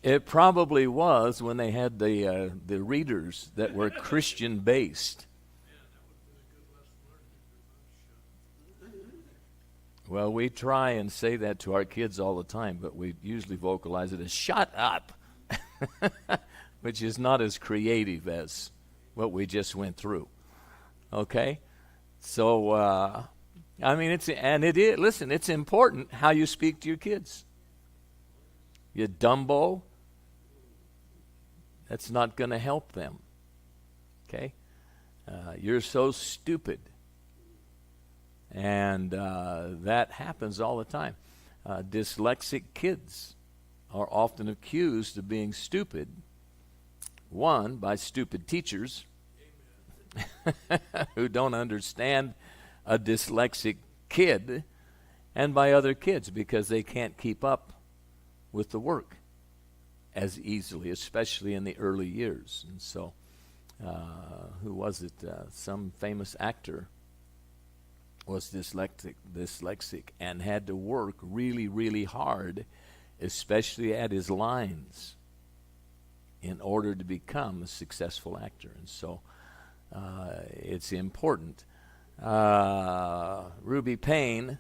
It probably was when they had the readers that were Christian based. Well, we try and say that to our kids all the time, but we usually vocalize it as "shut up," which is not as creative as what we just went through. Okay, so I mean, it is. Listen, it's important how you speak to your kids. You Dumbo. That's not going to help them. Okay, you're so stupid. And that happens all the time. Dyslexic kids are often accused of being stupid, one, by stupid teachers who don't understand a dyslexic kid, and by other kids because they can't keep up with the work as easily, especially in the early years. And so, who was it? Some famous actor was dyslexic and had to work really, really hard, especially at his lines, in order to become a successful actor. And so it's important. Ruby Payne,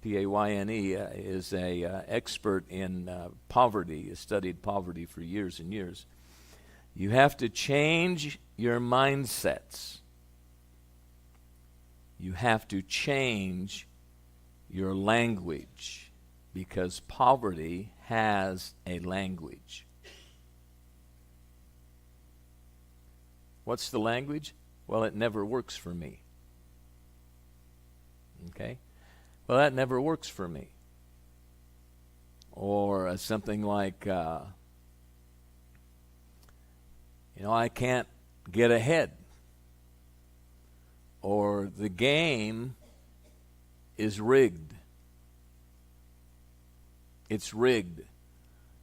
P-A-Y-N-E, is a expert in poverty. He studied poverty for years and years. You have to change your mindsets. You have to change your language because poverty has a language. What's the language? Well, it never works for me. Okay? Well, that never works for me. Or something like, I can't get ahead. Or the game is rigged. It's rigged.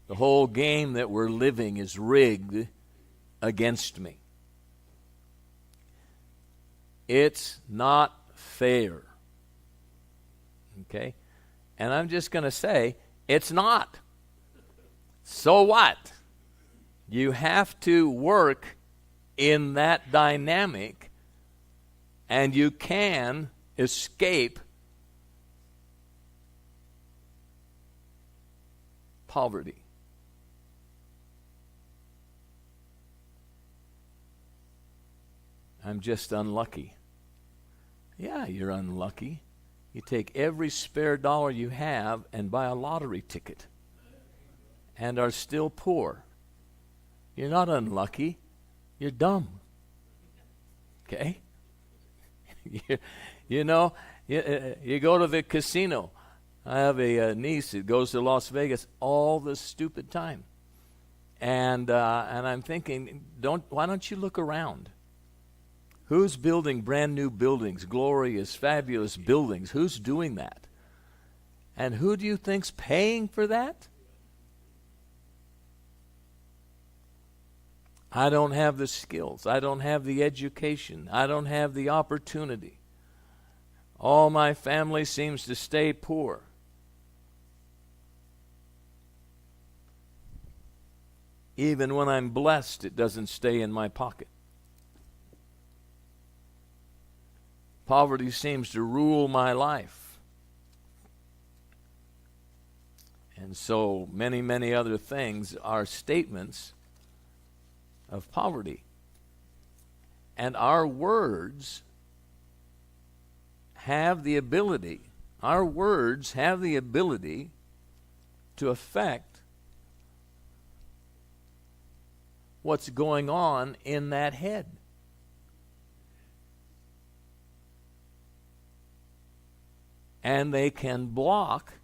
The whole game that we're living is rigged against me. It's not fair. Okay? And I'm just going to say, it's not. So what? You have to work in that dynamic. And you can escape poverty. I'm just unlucky. Yeah, you're unlucky. You take every spare dollar you have and buy a lottery ticket and are still poor. You're not unlucky. You're dumb. Okay? You go to the casino. I have a niece that goes to Las Vegas all the stupid time, and I'm thinking, why don't you look around? Who's building brand new buildings, glorious, fabulous buildings? Who's doing that? And who do you think's paying for that? I don't have the skills. I don't have the education. I don't have the opportunity. All my family seems to stay poor. Even when I'm blessed, it doesn't stay in my pocket. Poverty seems to rule my life. And so many, many other things are statements of poverty. And our words have the ability to affect what's going on in that head. And they can block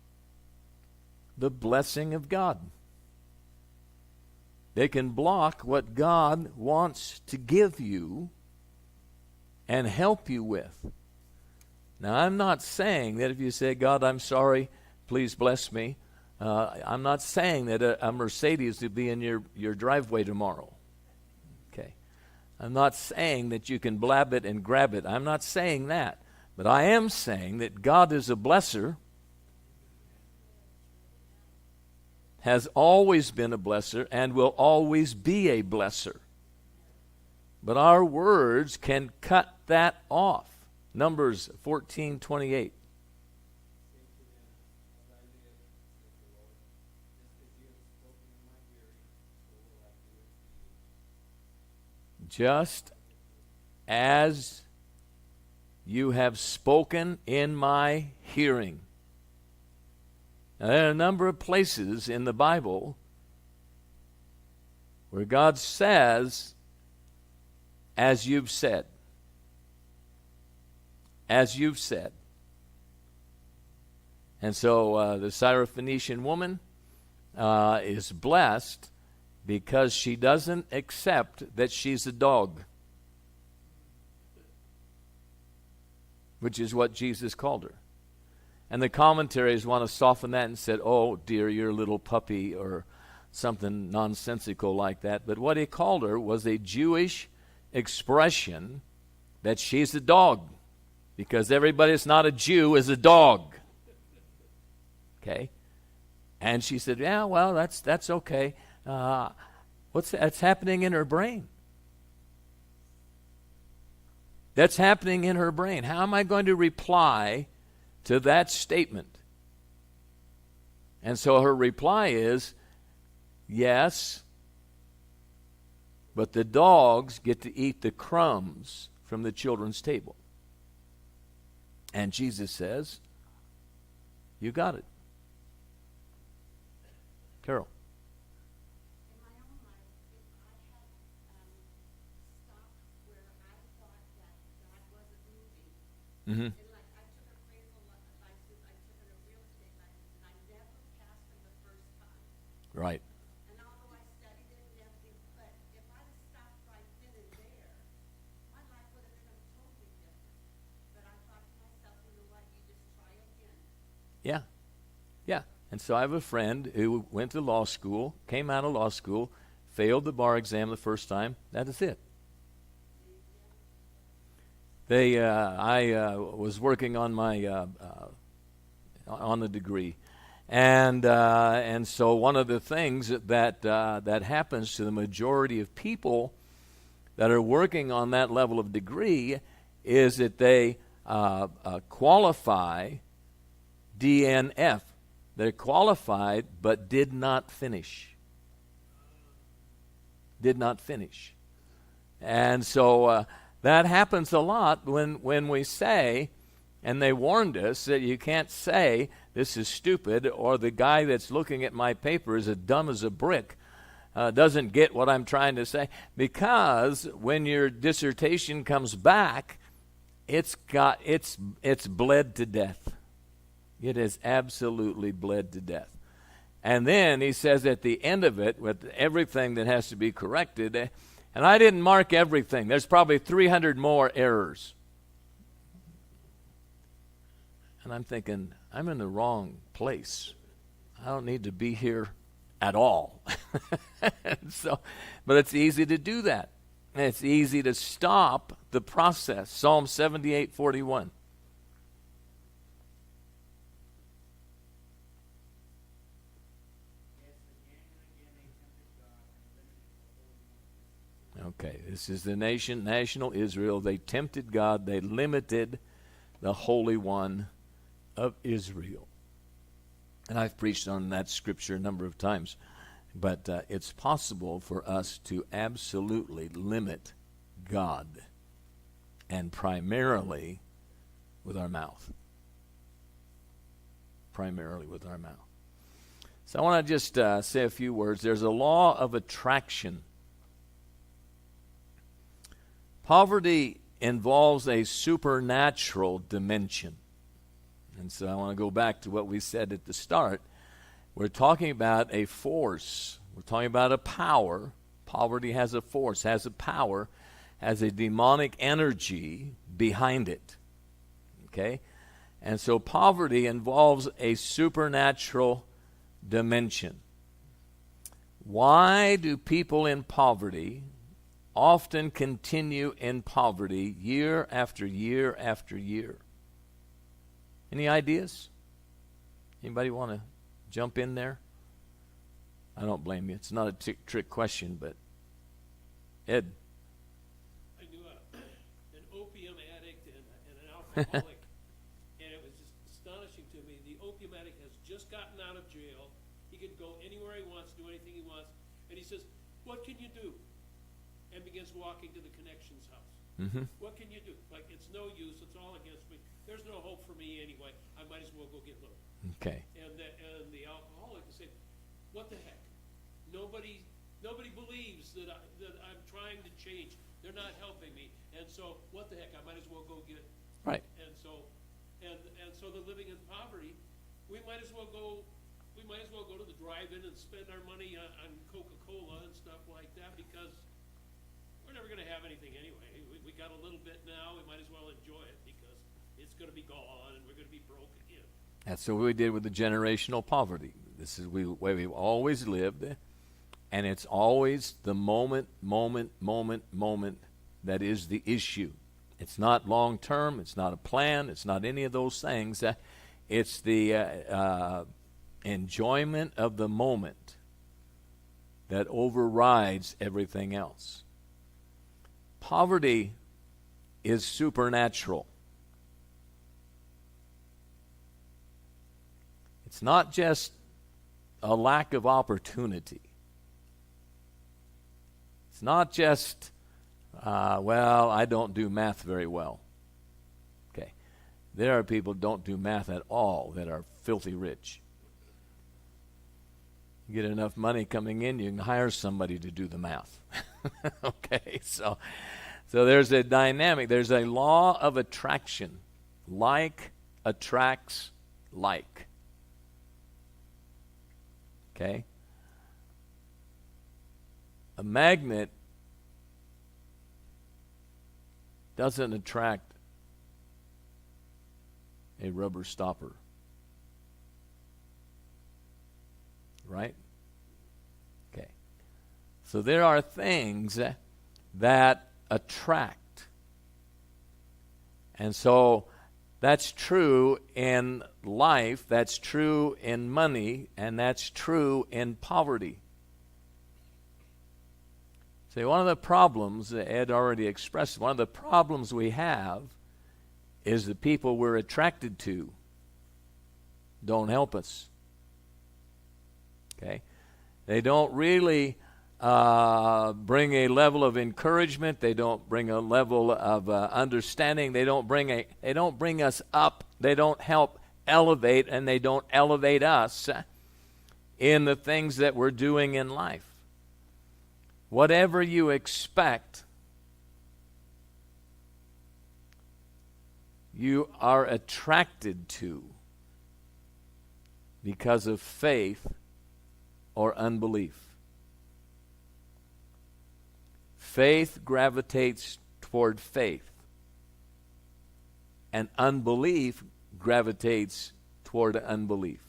the blessing of God. They can block what God wants to give you and help you with. Now, I'm not saying that if you say, God, I'm sorry, please bless me. I'm not saying that a Mercedes will be in your driveway tomorrow. Okay. I'm not saying that you can blab it and grab it. I'm not saying that. But I am saying that God is a blesser. has always been a blesser and will always be a blesser. But our words can cut that off. Numbers 14:28. Just as you have spoken in my hearing. Now, there are a number of places in the Bible where God says, as you've said. As you've said. And so the Syrophoenician woman is blessed because she doesn't accept that she's a dog, which is what Jesus called her. And the commentaries want to soften that and said, oh, dear, you're a little puppy, or something nonsensical like that. But what he called her was a Jewish expression that she's a dog, because everybody that's not a Jew is a dog. Okay? And she said, yeah, well, that's okay. That's happening in her brain. That's happening in her brain. How am I going to reply to that statement? And so her reply is, yes, but the dogs get to eat the crumbs from the children's table. And Jesus says, you got it. Carol. In my own life, if I had stopped where I thought that God wasn't moving, Mm-hmm. and like I took appraisal license, I took a real estate license, and I never passed them the first time. Right. And although I studied it and everything, but if I had stopped right then and there, my life would have been totally different. But I thought to myself, you know what, you just try again. Yeah. Yeah. And so I have a friend who went to law school, came out of law school, failed the bar exam the first time. That is it. I was working on my on the degree, and so one of the things that happens to the majority of people that are working on that level of degree is that they qualify DNF. They're qualified but did not finish. Did not finish. And so that happens a lot when we say, and they warned us that you can't say this is stupid, or the guy that's looking at my paper is as dumb as a brick, doesn't get what I'm trying to say. Because when your dissertation comes back, it's bled to death. It is absolutely bled to death. And then he says at the end of it, with everything that has to be corrected, and I didn't mark everything. There's probably 300 more errors. And I'm thinking, I'm in the wrong place. I don't need to be here at all. But it's easy to do that. And it's easy to stop the process. Psalm 78:41. Okay, this is the national Israel. They tempted God. They limited the Holy One of Israel. And I've preached on that scripture a number of times. But it's possible for us to absolutely limit God, and primarily with our mouth. Primarily with our mouth. So I want to just say a few words. There's a law of attraction. Poverty involves a supernatural dimension. And so I want to go back to what we said at the start. We're talking about a force. We're talking about a power. Poverty has a force, has a power, has a demonic energy behind it. Okay? And so poverty involves a supernatural dimension. Why do people in poverty often continue in poverty year after year after year? Any ideas? Anybody want to jump in there? I don't blame you. It's not a trick question, but Ed. I knew an opium addict and an alcoholic, and it was just astonishing to me. The opium addict has just gotten out of jail. He can go anywhere he wants, do anything he wants, and he says, "What can you do?" And begins walking to the Connections house. Mm-hmm. What can you do? Like, it's no use. It's all against me. There's no hope for me anyway. I might as well go get low. Okay. And the alcoholic is saying, "What the heck? Nobody believes that I'm trying to change. They're not helping me. And so, what the heck? I might as well go get." Right. And so the living in poverty, we might as well go to the drive-in and spend our money on Coca-Cola and stuff like that, because we're never going to have anything anyway. We got a little bit now. We might as well enjoy it, because it's going to be gone and we're going to be broke again. That's what we did with the generational poverty. This is the way we've always lived, and it's always the moment that is the issue. It's not long term. It's not a plan. It's not any of those things. It's the enjoyment of the moment that overrides everything else. Poverty is supernatural. It's not just a lack of opportunity. It's not just, I don't do math very well. Okay. There are people who don't do math at all that are filthy rich. You get enough money coming in, you can hire somebody to do the math. Okay, so there's a dynamic. There's a law of attraction. Like attracts like. Okay? A magnet doesn't attract a rubber stopper. Right? Okay. So there are things that attract. And so that's true in life, that's true in money, and that's true in poverty. See, one of the problems, Ed already expressed, one of the problems we have is the people we're attracted to don't help us. Okay? They don't really bring a level of encouragement. They don't bring a level of understanding. They don't bring us up. They don't help elevate, and they don't elevate us in the things that we're doing in life. Whatever you expect, you are attracted to because of faith or unbelief. Faith gravitates toward faith, and unbelief gravitates toward unbelief.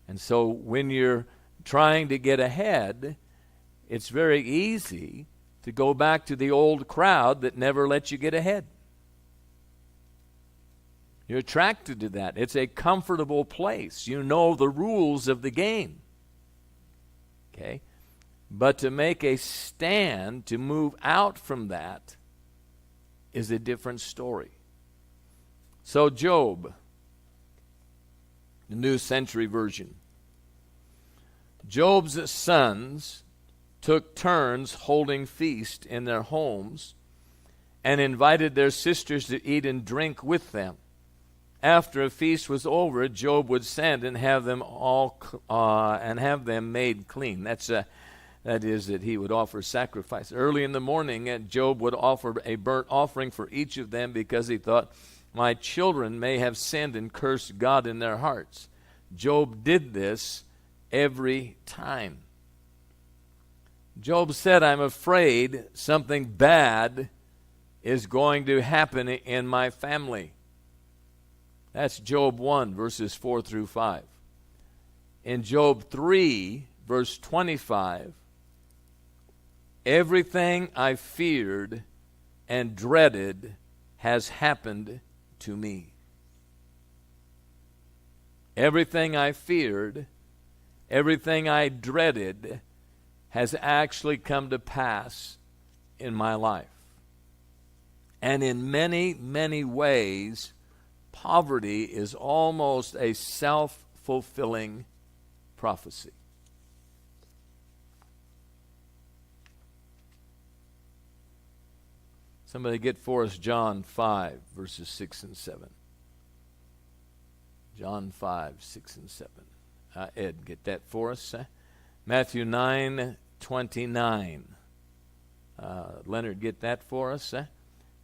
And so when you're trying to get ahead, it's very easy to go back to the old crowd that never let you get ahead. You're attracted to that. It's a comfortable place. You know the rules of the game. Okay? But to make a stand, to move out from that, is a different story. So Job, the New Century Version. Job's sons took turns holding feast in their homes and invited their sisters to eat and drink with them. After a feast was over, Job would send and have them made clean. That is, that he would offer sacrifice. Early in the morning, Job would offer a burnt offering for each of them because he thought, my children may have sinned and cursed God in their hearts. Job did this every time. Job said, I'm afraid something bad is going to happen in my family. That's Job 1, verses 4 through 5. In Job 3, verse 25, everything I feared and dreaded has happened to me. Everything I feared everything I dreaded has actually come to pass in my life. And in many, many ways, poverty is almost a self-fulfilling prophecy. Somebody get for us John 5, verses 6 and 7. John 5, 6 and 7. Ed, get that for us. Matthew 9, 29. Leonard, get that for us.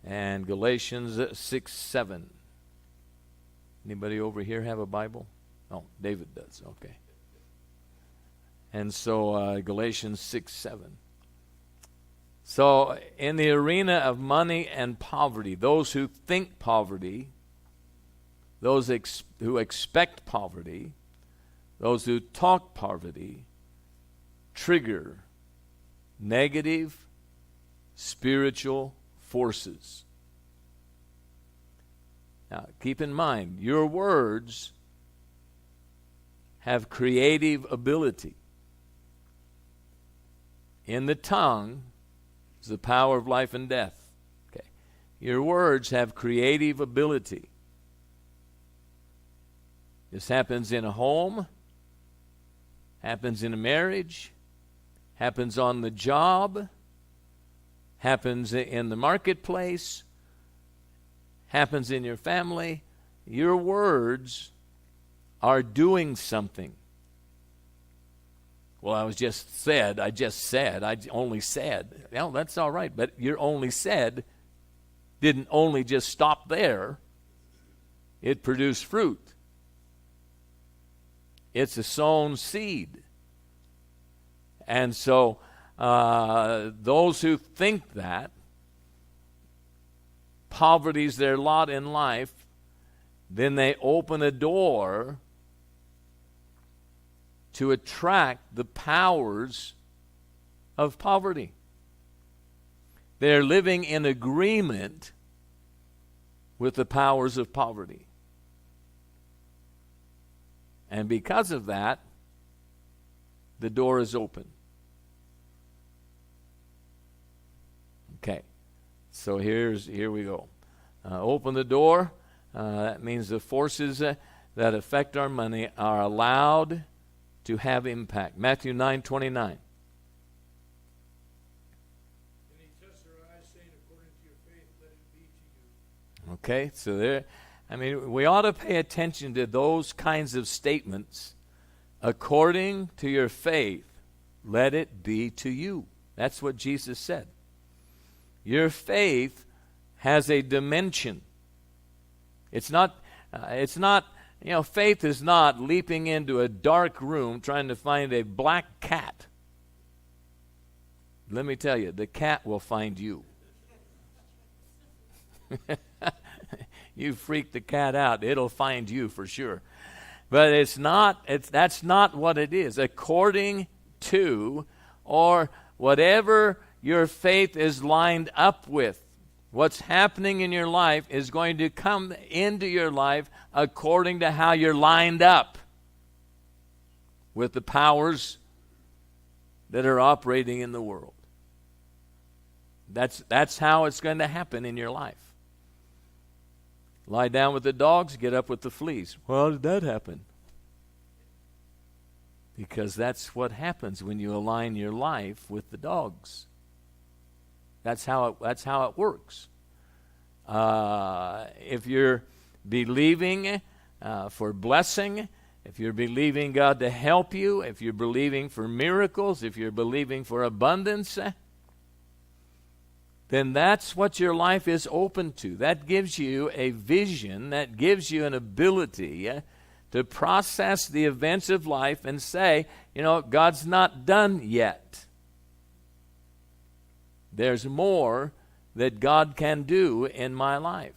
And Galatians 6, 7. Anybody over here have a Bible? Oh, David does. Okay. And so Galatians 6, 7. So in the arena of money and poverty, those who think poverty, those who expect poverty, those who talk poverty, trigger negative spiritual forces. Now, keep in mind, your words have creative ability. In the tongue is the power of life and death. Okay. Your words have creative ability. This happens in a home, happens in a marriage, happens on the job, happens in the marketplace, happens in your family. Your words are doing something. Well, I only said. Well, that's all right, but your only said didn't only just stop there. It produced fruit. It's a sown seed. And so those who think that poverty's their lot in life, then they open a door to attract the powers of poverty. They're living in agreement with the powers of poverty. And because of that, the door is open. Okay, so here we go. Open the door. That means the forces that affect our money are allowed to have impact. Matthew 9:29. And he tests their eyes, saying, according to your faith, let it be to you. Okay, so we ought to pay attention to those kinds of statements. According to your faith, let it be to you. That's what Jesus said. Your faith has a dimension. It's not, faith is not leaping into a dark room trying to find a black cat. Let me tell you, the cat will find you. You freak the cat out, it'll find you for sure. But that's not what it is. According to, or whatever your faith is lined up with, what's happening in your life is going to come into your life according to how you're lined up with the powers that are operating in the world. That's how it's going to happen in your life. Lie down with the dogs, get up with the fleas. Well, how did that happen? Because that's what happens when you align your life with the dogs. That's how it works. If you're believing for blessing, if you're believing God to help you, if you're believing for miracles, if you're believing for abundance, then that's what your life is open to. That gives you a vision, that gives you an ability to process the events of life and say, God's not done yet. There's more that God can do in my life.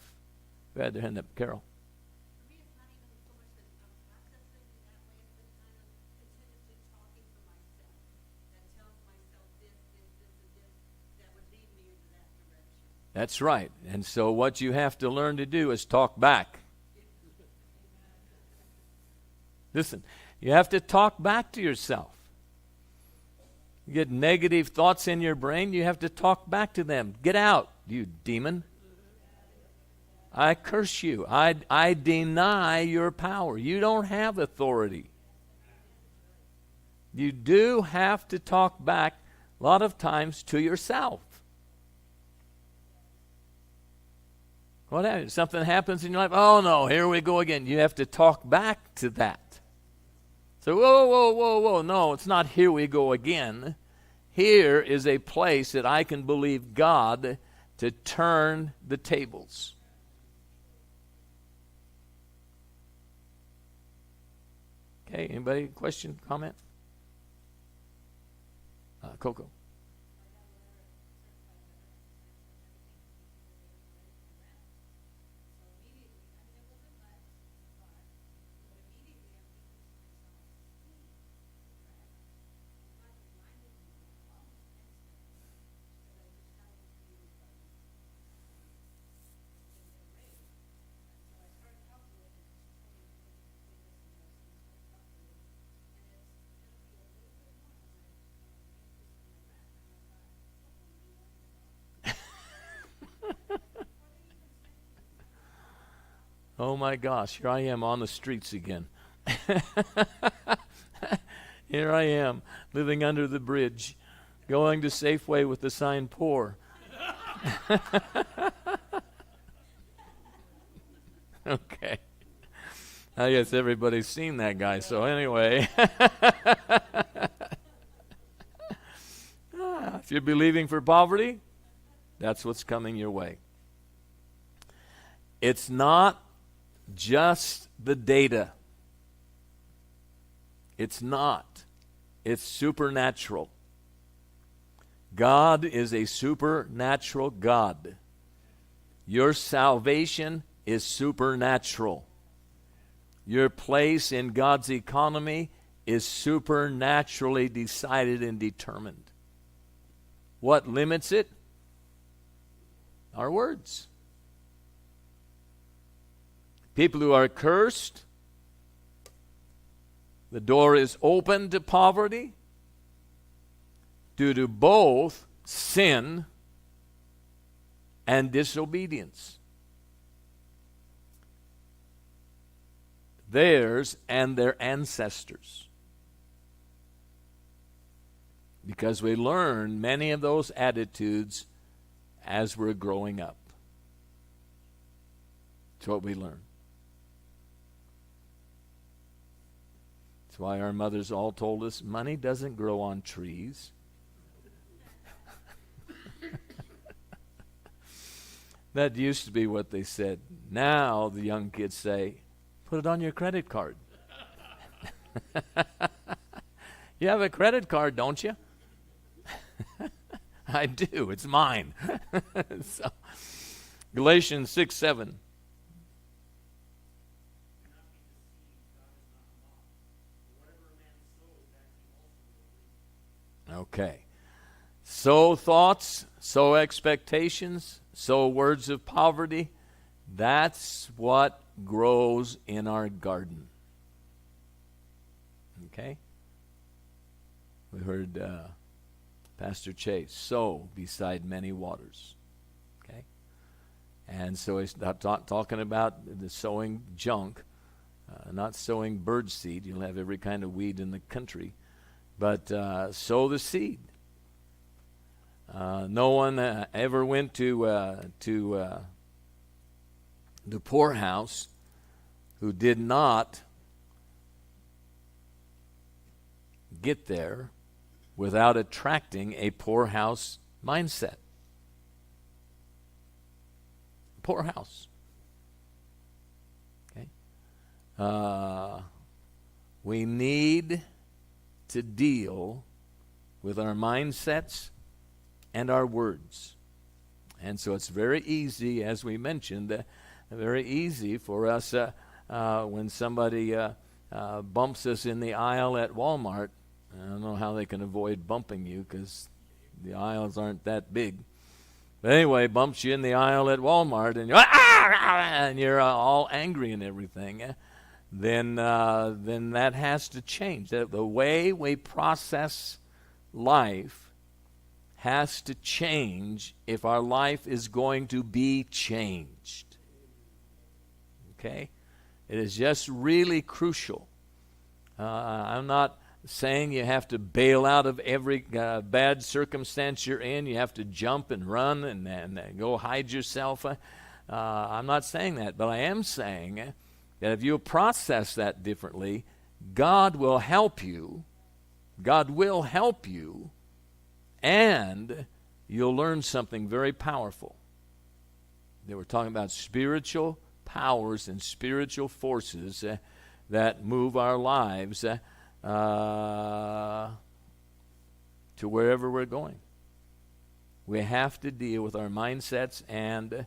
Go ahead, hand up, Carol. For me, it's not even so much that I'm processing in that way, but kind of continuously talking to myself. That tells myself this, and this, that would lead me into that direction. That's right. And so what you have to learn to do is talk back. Listen, You have to talk back to yourself. You get negative thoughts in your brain, you have to talk back to them. Get out, you demon. I curse you. I deny your power. You don't have authority. You do have to talk back a lot of times to yourself. What happens? Something happens in your life. Oh no, here we go again. You have to talk back to that. So, whoa. No, it's not here we go again. Here is a place that I can believe God to turn the tables. Okay, anybody? Question, comment? Coco. Oh my gosh, here I am on the streets again. Here I am, living under the bridge, going to Safeway with the sign poor. Okay. I guess everybody's seen that guy, so anyway. If you're believing for poverty, that's what's coming your way. It's not just the data. It's not. It's supernatural. God is a supernatural God. Your salvation is supernatural. Your place in God's economy is supernaturally decided and determined. What limits it? Our words. People who are cursed, the door is open to poverty due to both sin and disobedience. Theirs and their ancestors. Because we learn many of those attitudes as we're growing up. It's what we learn. That's why our mothers all told us money doesn't grow on trees. That used to be what they said. Now the young kids say, put it on your credit card. You have a credit card, don't you? I do. It's mine. So, Galatians 6:7. Okay. Sow thoughts, sow expectations, sow words of poverty. That's what grows in our garden. Okay? We heard Pastor Chase, sow beside many waters. Okay? And so he's not talking about the sowing junk, not sowing bird seed. You'll have every kind of weed in the country. But sow the seed. No one ever went to the poorhouse who did not get there without attracting a poorhouse mindset. Poorhouse. Okay. We need to deal with our mindsets and our words. And so it's very easy, as we mentioned, very easy for us when somebody bumps us in the aisle at Walmart. I don't know how they can avoid bumping you because the aisles aren't that big. But anyway, bumps you in the aisle at Walmart and you're all angry and everything. then that has to change. The way we process life has to change if our life is going to be changed. Okay? It is just really crucial. I'm not saying you have to bail out of every bad circumstance you're in. You have to jump and run and go hide yourself. I'm not saying that, but I am saying that if you process that differently, God will help you. God will help you, and you'll learn something very powerful. They were talking about spiritual powers and spiritual forces that move our lives to wherever we're going. We have to deal with our mindsets and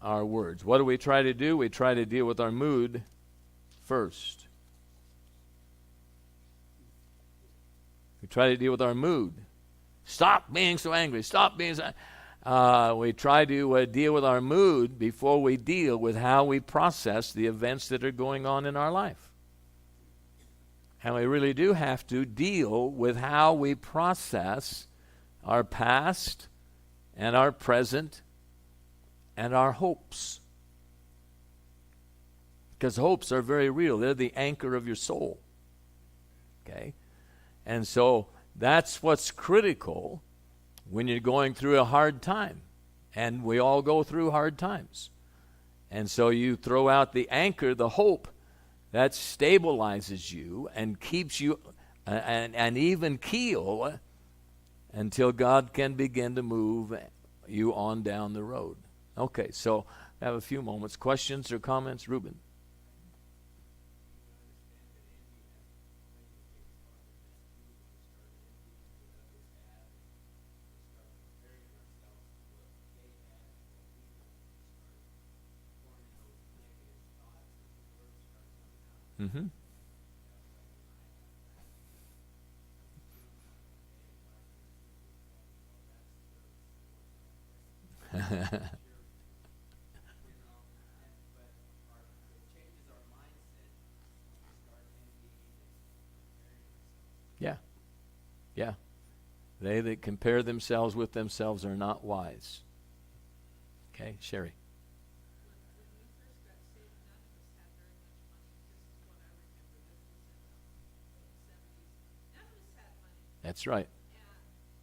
our words. What do we try to do? We try to deal with our mood first. We try to deal with our mood. Stop being so angry. Stop being so... we try to deal with our mood before we deal with how we process the events that are going on in our life. And we really do have to deal with how we process our past and our present and our hopes. Because hopes are very real. They're the anchor of your soul. Okay? And so that's what's critical when you're going through a hard time. And we all go through hard times. And so you throw out the anchor, the hope, that stabilizes you and keeps you an even keel until God can begin to move you on down the road. Okay, so I have a few moments. Questions or comments? Reuben. Mm-hmm. Yeah. Yeah. They that compare themselves with themselves are not wise. Okay, Sherry. That's right. And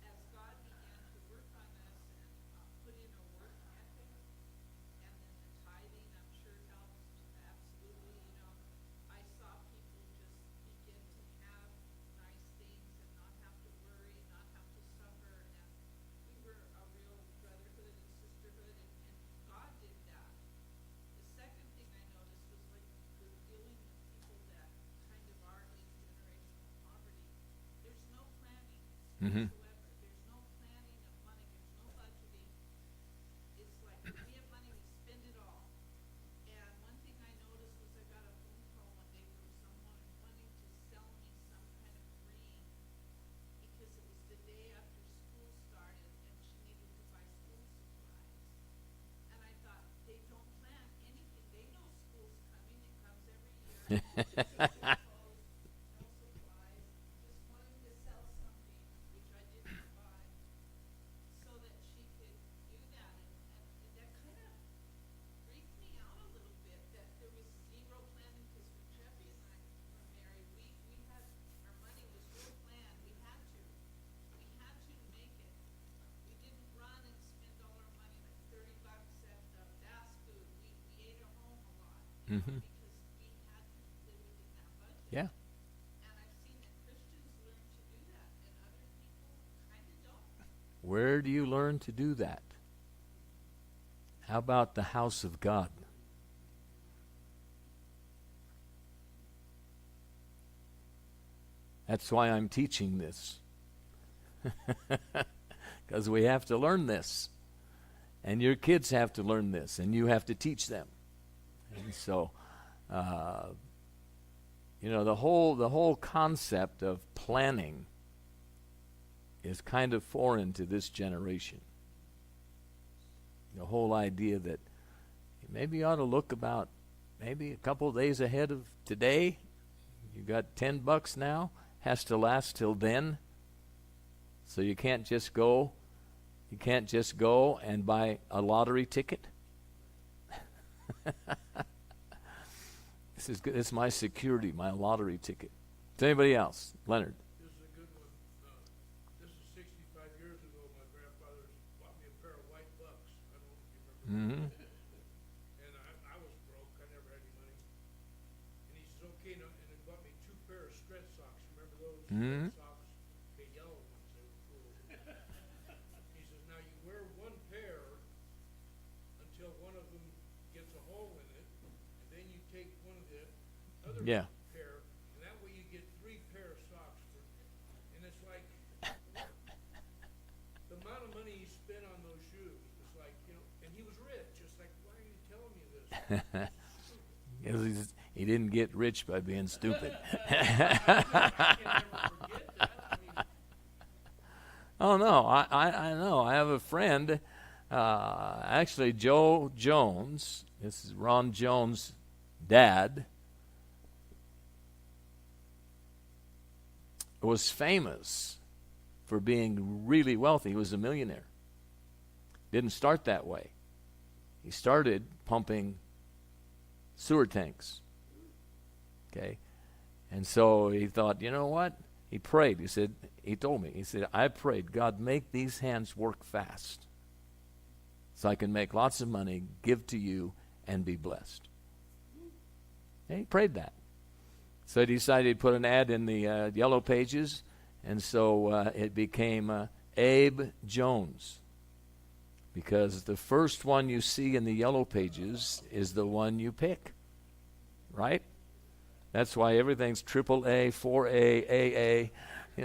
as God began to work on us and put in a work ethic, and then the tithing, I'm sure helps absolutely. I saw people just begin to have nice things and not have to worry, not have to suffer, and we were a real brotherhood and sisterhood, and God did that. The second thing I noticed was like we're dealing with people that kind of are in generational poverty. There's no planning Mm-hmm. whatsoever. There's no planning of money. There's no budgeting. It's like we have money, we spend it all. And one thing I noticed was I got a phone call one day from someone wanting to sell me some kind of ring because it was the day after school started and she needed to buy school supplies. And I thought, they don't plan anything. They know school's coming. It comes every year. Mm-hmm. Yeah. And I've seen that Christians learn to do that, and other people kind of don't. Where do you learn to do that? How about the house of God? That's why I'm teaching this. Because we have to learn this. And your kids have to learn this, and you have to teach them. And so, the whole concept of planning is kind of foreign to this generation. The whole idea that maybe you ought to look about maybe a couple of days ahead of today. You got $10 now, has to last till then. So you can't just go and buy a lottery ticket. This is good. This is my security, my lottery ticket. To anybody else? Leonard. This is a good one. This is 65 years ago. My grandfather bought me a pair of white bucks. I don't know if you remember. And I was broke. I never had any money. And he says, okay, now, and he bought me 2 pair of stretch socks. Remember those stretch socks? The yellow ones. They were cool. He says, now you wear 1 pair until one of them gets a hole in it, and then you take one of the other Yeah. pair, and that way you get 3 pair of socks for, and it's like the amount of money he spent on those shoes. It's like, and he was rich. It's like, why are you telling me this? He didn't get rich by being stupid. I can never forget that. I mean, Oh no, I know. I have a friend, actually Joe Jones. This is Ron Jones' dad. Was famous for being really wealthy. He was a millionaire. Didn't start that way. He started pumping sewer tanks. Okay? And so he thought, you know what? He prayed. He told me, I prayed, God, make these hands work fast so I can make lots of money, give to you, and be blessed. And he prayed that. So he decided to put an ad in the Yellow Pages, and so it became Abe Jones. Because the first one you see in the Yellow Pages is the one you pick. Right? That's why everything's AAA, 4A,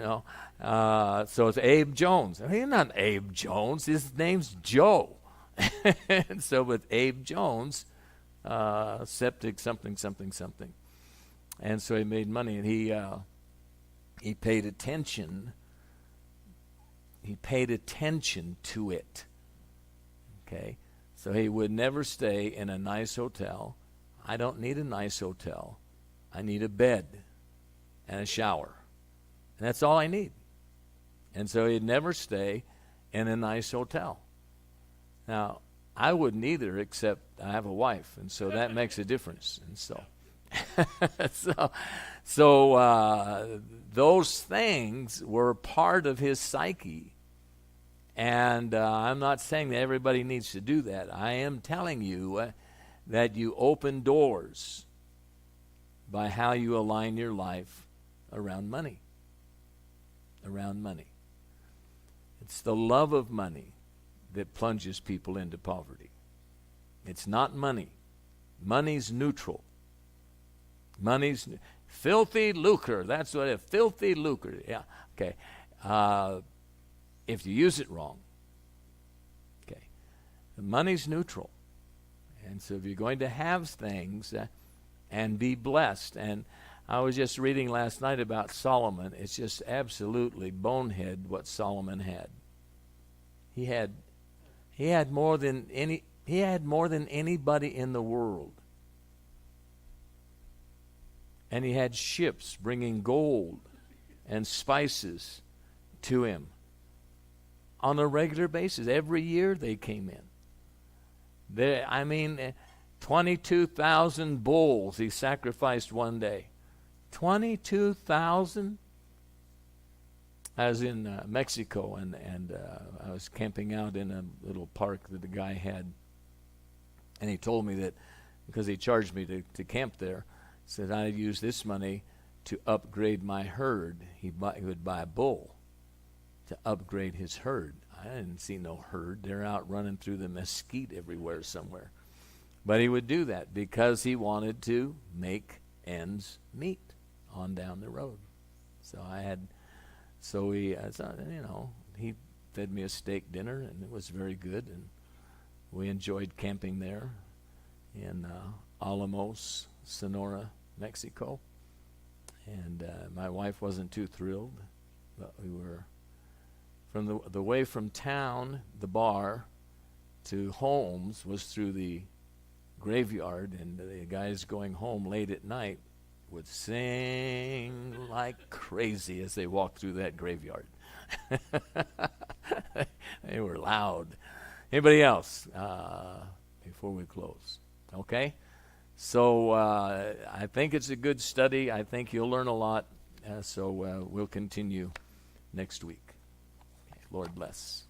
AA, So it's Abe Jones. I mean, he's not Abe Jones. His name's Joe. And so with Abe Jones, septic something. And so he made money, and he paid attention. He paid attention to it. Okay? So he would never stay in a nice hotel. I don't need a nice hotel. I need a bed and a shower. And that's all I need. And so he'd never stay in a nice hotel. Now, I wouldn't either, except I have a wife, and so that makes a difference. And so those things were part of his psyche. And I'm not saying that everybody needs to do that. I am telling you that you open doors by how you align your life around money. Around money. It's the love of money that plunges people into poverty. It's not money. Money's neutral. Money's filthy lucre. That's what it is. Filthy lucre. Yeah. Okay. If you use it wrong. Okay. The money's neutral. And so if you're going to have things and be blessed, and I was just reading last night about Solomon. It's just absolutely bonehead what Solomon had. He had more than anybody in the world. And he had ships bringing gold and spices to him on a regular basis. Every year they came in. 22,000 bulls he sacrificed one day. 22,000? I was in Mexico, and I was camping out in a little park that the guy had. And he told me that, because he charged me to camp there, said I'd use this money to upgrade my herd. He would buy a bull to upgrade his herd. I didn't see no herd. They're out running through the mesquite everywhere somewhere. But he would do that because he wanted to make ends meet on down the road. He fed me a steak dinner, and it was very good, and we enjoyed camping there in Alamos, Sonora, Mexico. And my wife wasn't too thrilled, but we were from the way from town, the bar, to Holmes was through the graveyard, and the guys going home late at night would sing like crazy as they walked through that graveyard. They were loud. Anybody else before we close? Okay? So I think it's a good study. I think you'll learn a lot. So we'll continue next week. Okay, Lord bless.